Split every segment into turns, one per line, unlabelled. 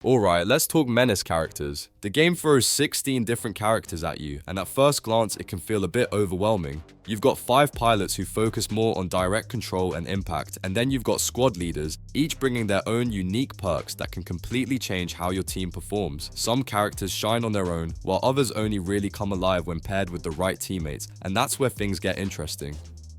Alright, let's talk Menace characters. The game throws 16 different characters at you, and at first glance it can feel a bit overwhelming. You've got 5 pilots who focus more on direct control and impact, and then you've got squad leaders, each bringing their own unique perks that can completely change how your team performs. Some characters shine on their own, while others only really come alive when paired with the right teammates, and that's where things get interesting.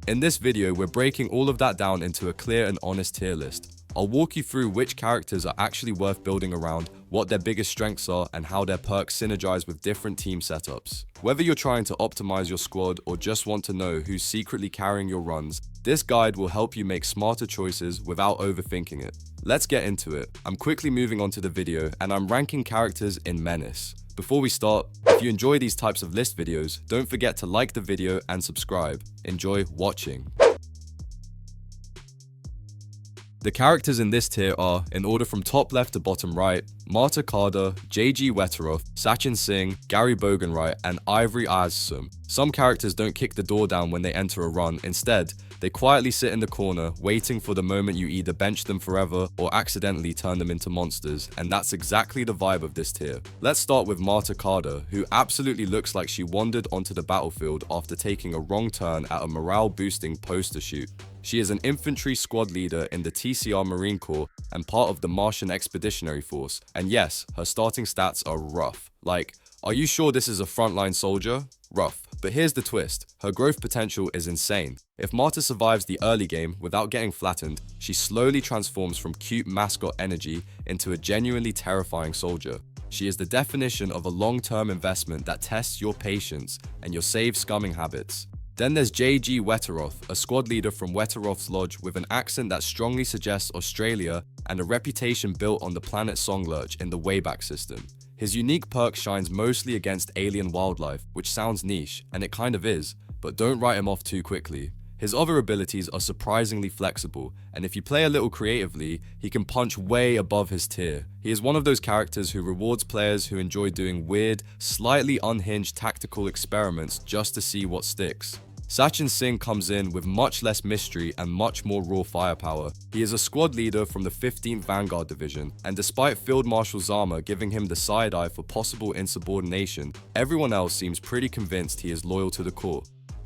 In this video, we're breaking all of that down into a clear and honest tier list. I'll walk you through which characters are actually worth building around, what their biggest strengths are, and how their perks synergize with different team setups. Whether you're trying to optimize your squad or just want to know who's secretly carrying your runs, this guide will help you make smarter choices without overthinking it. Let's get into it. I'm quickly moving on to the video, and I'm ranking characters in Menace. Before we start, if you enjoy these types of list videos, don't forget to like the video and subscribe. Enjoy watching. The characters in this tier are, in order from top left to bottom right, Marta Carter, JG Wetteroth, Sachin Singh, Gary Boganwright, and Ivory Azsum. Some characters don't kick the door down when they enter a run. Instead, they quietly sit in the corner, waiting for the moment you either bench them forever or accidentally turn them into monsters, and that's exactly the vibe of this tier. Let's start with Marta Carter, who absolutely looks like she wandered onto the battlefield after taking a wrong turn at a morale-boosting poster shoot. She is an infantry squad leader in the TCR Marine Corps and part of the Martian Expeditionary Force, and yes, her starting stats are rough. Like, are you sure this is a frontline soldier? Rough. But here's the twist, her growth potential is insane. If Marta survives the early game without getting flattened, she slowly transforms from cute mascot energy into a genuinely terrifying soldier. She is the definition of a long-term investment that tests your patience and your save scumming habits. Then there's JG Wetteroth, a squad leader from Wetteroth's Lodge with an accent that strongly suggests Australia and a reputation built on the planet Songlurch in the Wayback System. His unique perk shines mostly against alien wildlife, which sounds niche, and it kind of is, but don't write him off too quickly. His other abilities are surprisingly flexible, and if you play a little creatively, he can punch way above his tier. He is one of those characters who rewards players who enjoy doing weird, slightly unhinged tactical experiments just to see what sticks. Sachin Singh comes in with much less mystery and much more raw firepower. He is a squad leader from the 15th Vanguard Division, and despite Field Marshal Zama giving him the side eye for possible insubordination, everyone else seems pretty convinced he is loyal to the Corps.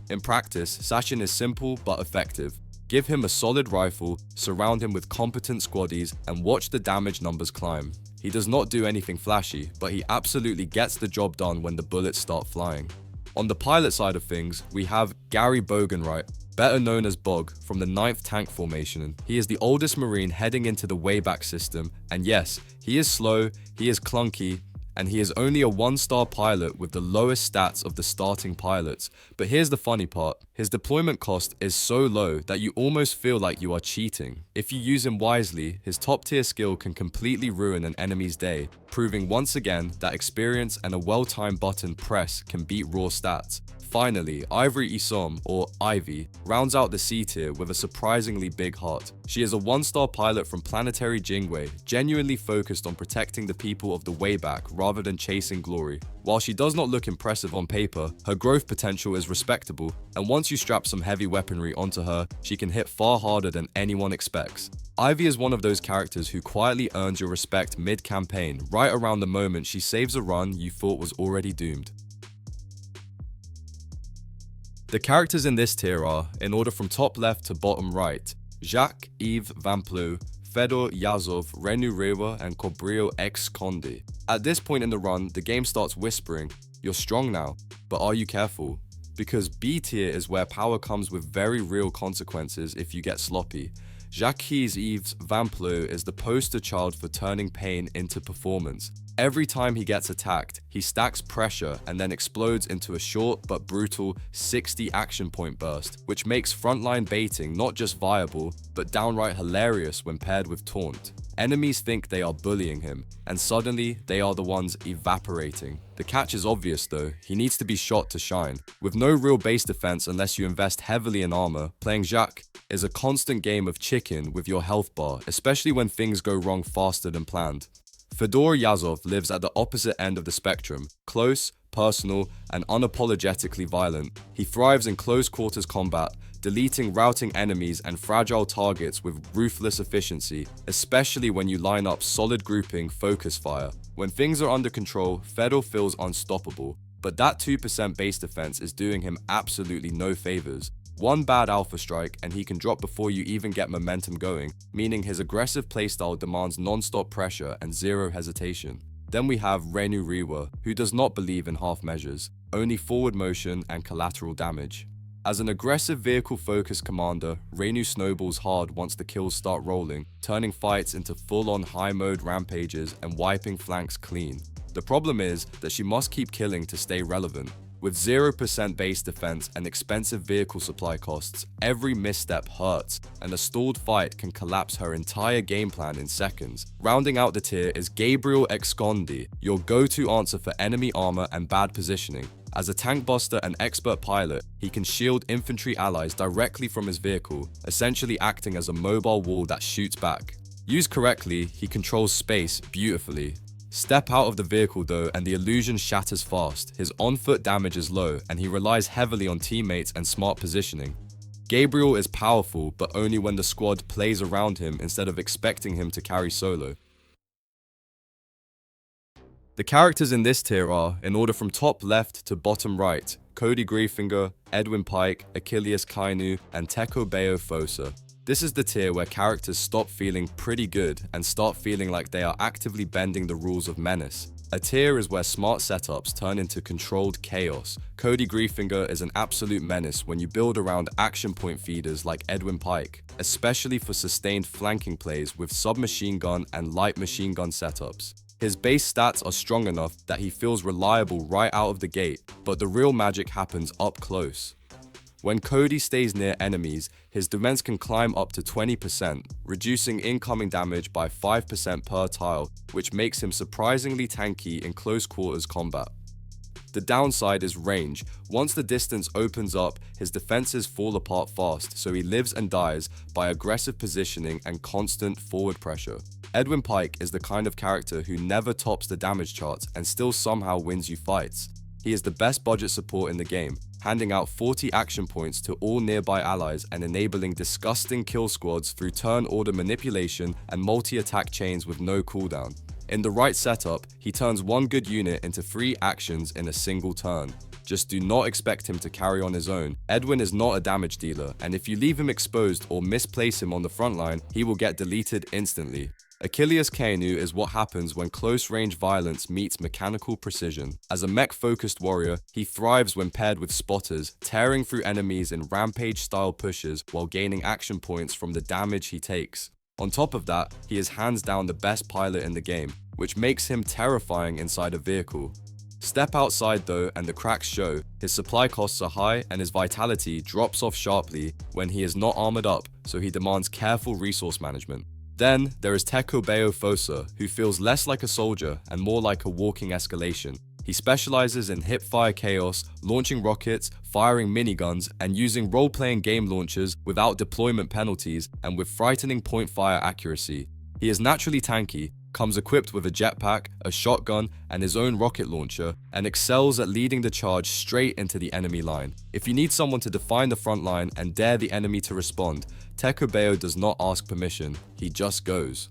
In practice, Sachin is simple but effective. Give him a solid rifle, surround him with competent squaddies, and watch the damage numbers climb. He does not do anything flashy, but he absolutely gets the job done when the bullets start flying. On the pilot side of things, we have Gary Boganwright, better known as Bog, from the 9th Tank Formation. He is the oldest Marine heading into the Wayback System, and yes, he is slow, he is clunky, and he is only a 1-star pilot with the lowest stats of the starting pilots. But here's the funny part, his deployment cost is so low that you almost feel like you are cheating. If you use him wisely, his top tier skill can completely ruin an enemy's day, proving once again that experience and a well-timed button press can beat raw stats. Finally, Ivory Isom, or Ivy, rounds out the C tier with a surprisingly big heart. She is a 1-star pilot from planetary Jingwei, genuinely focused on protecting the people of the Wayback rather than chasing glory. While she does not look impressive on paper, her growth potential is respectable, and once you strap some heavy weaponry onto her, she can hit far harder than anyone expects. Ivy is one of those characters who quietly earns your respect mid-campaign, right around the moment she saves a run you thought was already doomed. The characters in this tier are, in order from top left to bottom right, Jacques-Yves Vamplot, Fedor Yazov, Renu Rewa, and Cobrio X Conde. At this point in the run, the game starts whispering, "You're strong now, but are you careful?" Because B tier is where power comes with very real consequences if you get sloppy. Jacques-Yves Vamplot is the poster child for turning pain into performance. Every time he gets attacked, he stacks pressure and then explodes into a short but brutal 60 action point burst, which makes frontline baiting not just viable, but downright hilarious when paired with taunt. Enemies think they are bullying him, and suddenly they are the ones evaporating. The catch is obvious though, he needs to be shot to shine. With no real base defense unless you invest heavily in armor, playing Jacques is a constant game of chicken with your health bar, especially when things go wrong faster than planned. Fedor Yazov lives at the opposite end of the spectrum, close, personal, and unapologetically violent. He thrives in close quarters combat, deleting routing enemies and fragile targets with ruthless efficiency, especially when you line up solid grouping focus fire. When things are under control, Fedor feels unstoppable, but that 2% base defense is doing him absolutely no favors. One bad alpha strike and he can drop before you even get momentum going, meaning his aggressive playstyle demands non-stop pressure and zero hesitation. Then we have Renu Riwa, who does not believe in half measures, only forward motion and collateral damage. As an aggressive vehicle-focused commander, Renu snowballs hard once the kills start rolling, turning fights into full-on high-mode rampages and wiping flanks clean. The problem is that she must keep killing to stay relevant. With 0% base defense and expensive vehicle supply costs, every misstep hurts, and a stalled fight can collapse her entire game plan in seconds. Rounding out the tier is Gabriel Excondi, your go-to answer for enemy armor and bad positioning. As a tank buster and expert pilot, he can shield infantry allies directly from his vehicle, essentially acting as a mobile wall that shoots back. Used correctly, he controls space beautifully. Step out of the vehicle though and the illusion shatters fast, his on-foot damage is low and he relies heavily on teammates and smart positioning. Gabriel is powerful, but only when the squad plays around him instead of expecting him to carry solo. The characters in this tier are, in order from top left to bottom right, Cody Griefinger, Edwin Pike, Achilles Kainu, and Teko Bayo Fosa. This is the tier where characters stop feeling pretty good and start feeling like they are actively bending the rules of Menace. A tier is where smart setups turn into controlled chaos. Cody Griefinger is an absolute menace when you build around action point feeders like Edwin Pike, especially for sustained flanking plays with submachine gun and light machine gun setups. His base stats are strong enough that he feels reliable right out of the gate, but the real magic happens up close. When Cody stays near enemies, his defense can climb up to 20%, reducing incoming damage by 5% per tile, which makes him surprisingly tanky in close quarters combat. The downside is range. Once the distance opens up, his defenses fall apart fast, so he lives and dies by aggressive positioning and constant forward pressure. Edwin Pike is the kind of character who never tops the damage charts and still somehow wins you fights. He is the best budget support in the game, handing out 40 action points to all nearby allies and enabling disgusting kill squads through turn order manipulation and multi-attack chains with no cooldown. In the right setup, he turns one good unit into 3 actions in a single turn. Just do not expect him to carry on his own. Edwin is not a damage dealer, and if you leave him exposed or misplace him on the front line, he will get deleted instantly. Achilles Kainu is what happens when close-range violence meets mechanical precision. As a mech-focused warrior, he thrives when paired with spotters, tearing through enemies in rampage-style pushes while gaining action points from the damage he takes. On top of that, he is hands down the best pilot in the game, which makes him terrifying inside a vehicle. Step outside though and the cracks show. His supply costs are high and his vitality drops off sharply when he is not armored up, so he demands careful resource management. Then, there is Teko Bayo Fosa, who feels less like a soldier and more like a walking escalation. He specializes in hip-fire chaos, launching rockets, firing miniguns, and using role-playing game launchers without deployment penalties and with frightening point-fire accuracy. He is naturally tanky, comes equipped with a jetpack, a shotgun, and his own rocket launcher, and excels at leading the charge straight into the enemy line. If you need someone to define the front line and dare the enemy to respond, Teko Bayo does not ask permission, he just goes.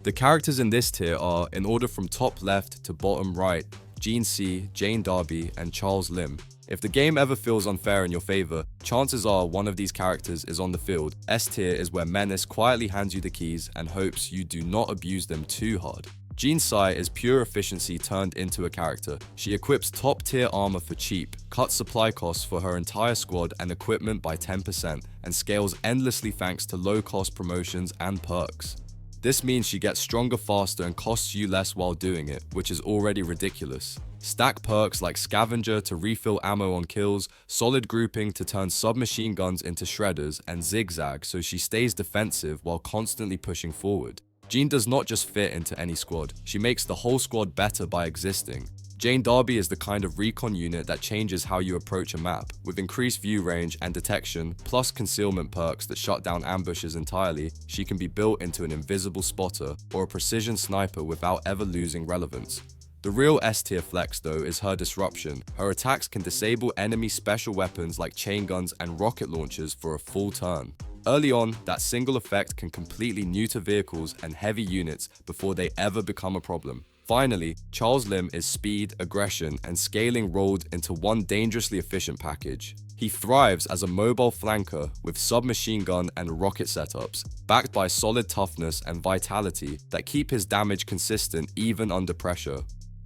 The characters in this tier are, in order from top left to bottom right, Gene C, Jane Darby, and Charles Lim. If the game ever feels unfair in your favor, chances are one of these characters is on the field. S tier is where Menace quietly hands you the keys and hopes you do not abuse them too hard. Jean Sai is pure efficiency turned into a character. She equips top tier armor for cheap, cuts supply costs for her entire squad and equipment by 10%, and scales endlessly thanks to low cost promotions and perks. This means she gets stronger faster and costs you less while doing it, which is already ridiculous. Stack perks like Scavenger to refill ammo on kills, solid grouping to turn submachine guns into shredders, and zigzag so she stays defensive while constantly pushing forward. Jean does not just fit into any squad, she makes the whole squad better by existing. Jane Darby is the kind of recon unit that changes how you approach a map. With increased view range and detection, plus concealment perks that shut down ambushes entirely, she can be built into an invisible spotter or a precision sniper without ever losing relevance. The real S tier flex though is her disruption. Her attacks can disable enemy special weapons like chain guns and rocket launchers for a full turn. Early on, that single effect can completely neuter vehicles and heavy units before they ever become a problem. Finally, Charles Lim is speed, aggression, and scaling rolled into one dangerously efficient package. He thrives as a mobile flanker with submachine gun and rocket setups, backed by solid toughness and vitality that keep his damage consistent even under pressure.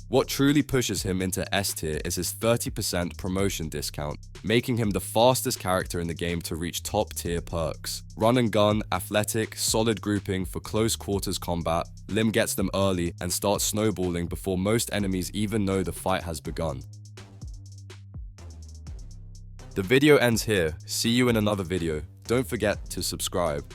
What truly pushes him into S tier is his 30% promotion discount, making him the fastest character in the game to reach top tier perks. Run and gun, athletic, solid grouping for close quarters combat, Lim gets them early and starts snowballing before most enemies even know the fight has begun. The video ends here. See you in another video. Don't forget to subscribe.